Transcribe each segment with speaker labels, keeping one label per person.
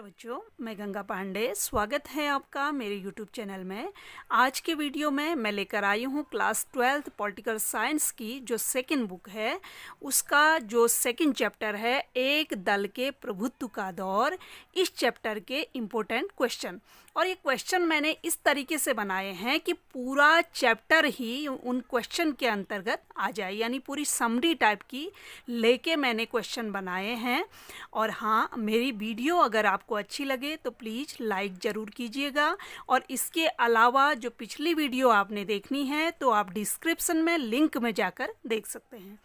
Speaker 1: Hello बच्चों, मैं गंगा पांडे। स्वागत है आपका मेरे यूट्यूब चैनल में। आज के वीडियो में मैं लेकर आई हूँ क्लास 12th पॉलिटिकल साइंस की जो सेकंड बुक है, उसका जो सेकंड चैप्टर है, एक दल के प्रभुत्व का दौर। इस चैप्टर के इम्पोर्टेंट क्वेश्चन, और ये क्वेश्चन मैंने इस तरीके से बनाए हैं कि पूरा चैप्टर ही उन क्वेश्चन के अंतर्गत आ जाए, यानी पूरी समरी टाइप की लेके मैंने क्वेश्चन बनाए हैं। और हाँ, मेरी वीडियो अगर आपको अच्छी लगे तो प्लीज़ लाइक ज़रूर कीजिएगा, और इसके अलावा जो पिछली वीडियो आपने देखनी है तो आप डिस्क्रिप्शन में लिंक में जाकर देख सकते हैं।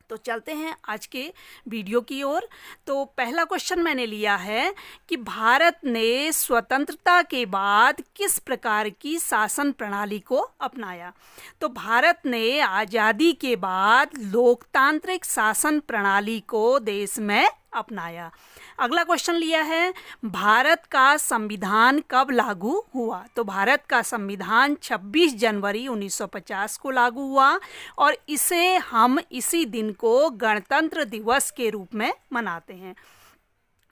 Speaker 1: तो चलते हैं आज के वीडियो की ओर। तो पहला क्वेश्चन मैंने लिया है कि भारत ने स्वतंत्रता के बाद किस प्रकार की शासन प्रणाली को अपनाया। तो भारत ने आज़ादी के बाद लोकतांत्रिक शासन प्रणाली को देश में अपनाया। अगला क्वेश्चन लिया है, भारत का संविधान कब लागू हुआ। तो भारत का संविधान 26 जनवरी 1950 को लागू हुआ, और इसे हम इसी दिन को गणतंत्र दिवस के रूप में मनाते हैं।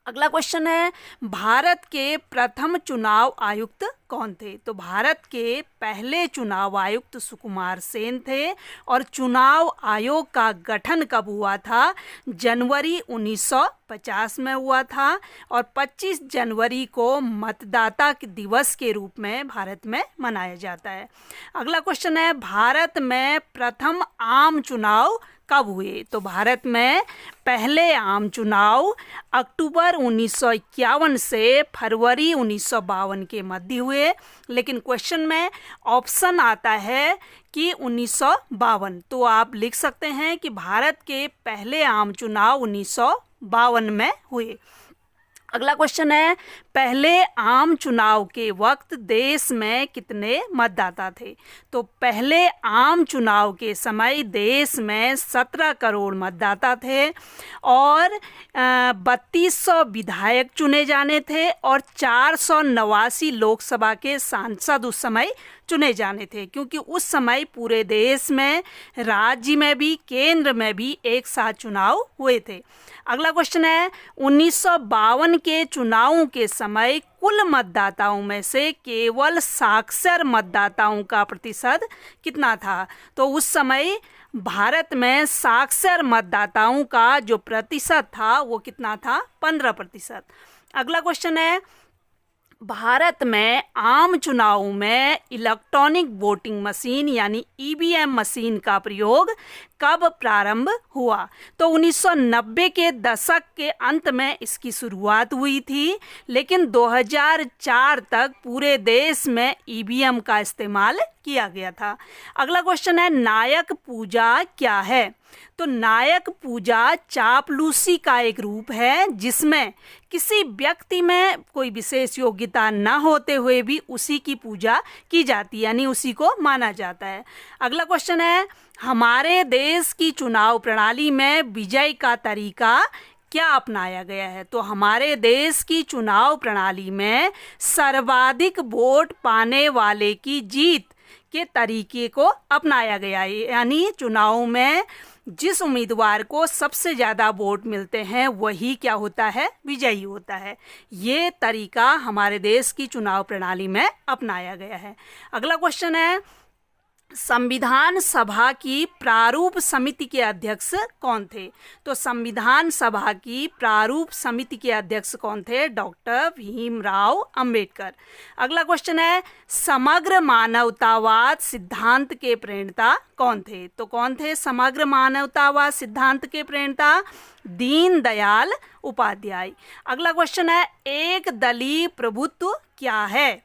Speaker 1: अगला क्वेश्चन है, भारत के प्रथम चुनाव आयुक्त कौन थे। तो भारत के पहले चुनाव आयुक्त सुकुमार सेन थे, और चुनाव आयोग का गठन कब हुआ था? जनवरी 1950 में हुआ था, और 25 जनवरी को मतदाता दिवस के रूप में भारत में मनाया जाता है। अगला क्वेश्चन है, भारत में प्रथम आम चुनाव कब हुए। तो भारत में पहले आम चुनाव अक्टूबर 1951 से फरवरी 1952 के मध्य हुए, लेकिन क्वेश्चन में ऑप्शन आता है कि 1952। तो आप लिख सकते हैं कि भारत के पहले आम चुनाव 1952 में हुए। अगला क्वेश्चन है, पहले आम चुनाव के वक्त देश में कितने मतदाता थे। तो पहले आम चुनाव के समय देश में 17 करोड़ मतदाता थे, और 3200 विधायक चुने जाने थे, और 489 लोकसभा के सांसद उस समय चुने जाने थे, क्योंकि उस समय पूरे देश में, राज्य में भी, केंद्र में भी एक साथ चुनाव हुए थे। अगला क्वेश्चन है, 1952 के चुनावों के समय कुल मतदाताओं में से केवल साक्षर मतदाताओं का प्रतिशत कितना था। तो उस समय भारत में साक्षर मतदाताओं का जो प्रतिशत था वो कितना था? 15%। अगला क्वेश्चन है, भारत में आम चुनावों में इलेक्ट्रॉनिक वोटिंग मशीन यानी ईवीएम मशीन का प्रयोग कब प्रारंभ हुआ। तो 1990 के दशक के अंत में इसकी शुरुआत हुई थी, लेकिन 2004 तक पूरे देश में ईवीएम का इस्तेमाल किया गया था। अगला क्वेश्चन है, नायक पूजा क्या है। तो नायक पूजा चापलूसी का एक रूप है, जिसमें किसी व्यक्ति में कोई विशेष योग्यता न होते हुए भी उसी की पूजा की जाती है, यानी उसी को माना जाता है। अगला क्वेश्चन है, हमारे देश की चुनाव प्रणाली में विजय का तरीका क्या अपनाया गया है। तो हमारे देश की चुनाव प्रणाली में सर्वाधिक वोट पाने वाले की जीत के तरीके को अपनाया गया है, यानी चुनाव में जिस उम्मीदवार को सबसे ज़्यादा वोट मिलते हैं वही क्या होता है? विजयी होता है। ये तरीका हमारे देश की चुनाव प्रणाली में अपनाया गया है। अगला क्वेश्चन है, संविधान सभा की प्रारूप समिति के अध्यक्ष कौन थे। तो संविधान सभा की प्रारूप समिति के अध्यक्ष कौन थे? डॉक्टर भीमराव अंबेडकर। अगला क्वेश्चन है, समग्र मानवतावाद सिद्धांत के प्रणेता कौन थे। तो कौन थे समग्र मानवतावाद सिद्धांत के प्रणेता? दीनदयाल उपाध्याय। अगला क्वेश्चन है, एक दलीय प्रभुत्व क्या है।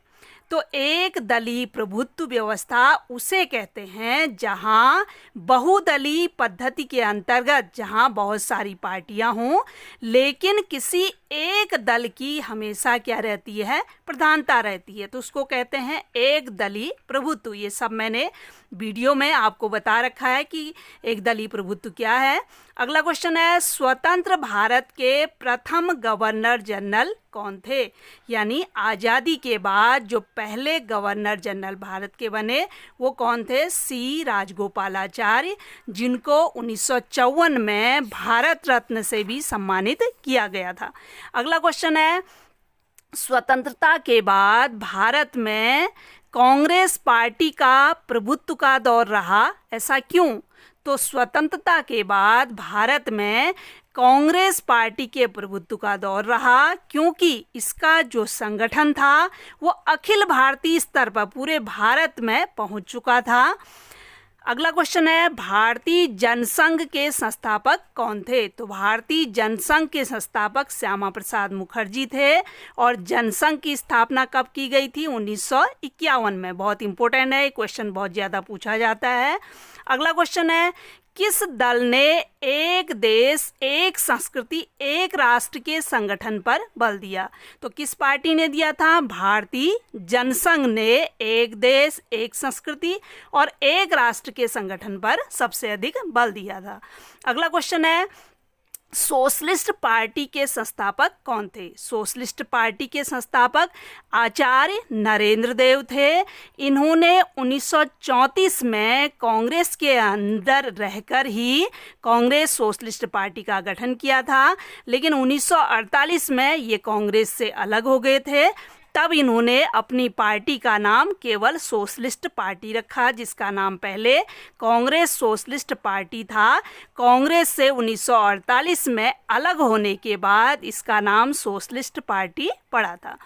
Speaker 1: तो एक दलीय प्रभुत्व व्यवस्था उसे कहते हैं जहां बहुदलीय पद्धति के अंतर्गत, जहां बहुत सारी पार्टियां हों, लेकिन किसी एक दल की हमेशा क्या रहती है? प्रधानता रहती है। तो उसको कहते हैं एक दलीय प्रभुत्व। ये सब मैंने वीडियो में आपको बता रखा है कि एक दलीय प्रभुत्व क्या है। अगला क्वेश्चन है, स्वतंत्र भारत के प्रथम गवर्नर जनरल कौन थे। यानी आज़ादी के बाद जो पहले गवर्नर जनरल भारत के बने वो कौन थे? सी राजगोपालाचार्य, जिनको 1954 में भारत रत्न से भी सम्मानित किया गया था। अगला क्वेश्चन है, स्वतंत्रता के बाद भारत में कांग्रेस पार्टी का प्रभुत्व का दौर रहा, ऐसा क्यों? तो स्वतंत्रता के बाद भारत में कांग्रेस पार्टी के प्रभुत्व का दौर रहा क्योंकि इसका जो संगठन था वो अखिल भारतीय स्तर पर पूरे भारत में पहुंच चुका था। अगला क्वेश्चन है, भारतीय जनसंघ के संस्थापक कौन थे? तो भारतीय जनसंघ के संस्थापक श्यामा प्रसाद मुखर्जी थे। और जनसंघ की स्थापना कब की गई थी? 1951 में। बहुत इंपॉर्टेंट है, क्वेश्चन बहुत ज़्यादा पूछा जाता है। अगला क्वेश्चन है, किस दल ने एक देश एक संस्कृति एक राष्ट्र के संगठन पर बल दिया? तो किस पार्टी ने दिया था? भारतीय जनसंघ ने एक देश एक संस्कृति और एक राष्ट्र के संगठन पर सबसे अधिक बल दिया था। अगला क्वेश्चन है, सोशलिस्ट पार्टी के संस्थापक कौन थे? सोशलिस्ट पार्टी के संस्थापक आचार्य नरेंद्र देव थे। इन्होंने 1934 में कांग्रेस के अंदर रहकर ही कांग्रेस सोशलिस्ट पार्टी का गठन किया था, लेकिन 1948 में ये कांग्रेस से अलग हो गए थे। तब इन्होंने अपनी पार्टी का नाम केवल सोशलिस्ट पार्टी रखा, जिसका नाम पहले कांग्रेस सोशलिस्ट पार्टी था। कांग्रेस से 1948 में अलग होने के बाद इसका नाम सोशलिस्ट पार्टी पड़ा था।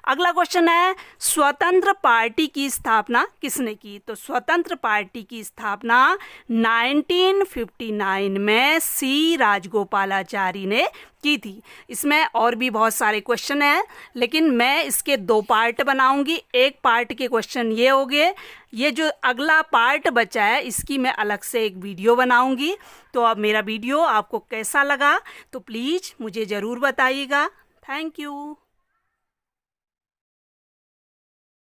Speaker 1: अगला क्वेश्चन है, स्वतंत्र पार्टी की स्थापना किसने की? तो स्वतंत्र पार्टी की स्थापना 1959 में सी राजगोपालाचारी ने की थी। इसमें और भी बहुत सारे क्वेश्चन हैं, लेकिन मैं इसके 2 पार्ट बनाऊंगी। एक पार्ट के क्वेश्चन ये हो गए, ये जो अगला पार्ट बचा है इसकी मैं अलग से एक वीडियो बनाऊंगी। तो अब मेरा वीडियो आपको कैसा लगा तो प्लीज़ मुझे ज़रूर बताइएगा। Thank you.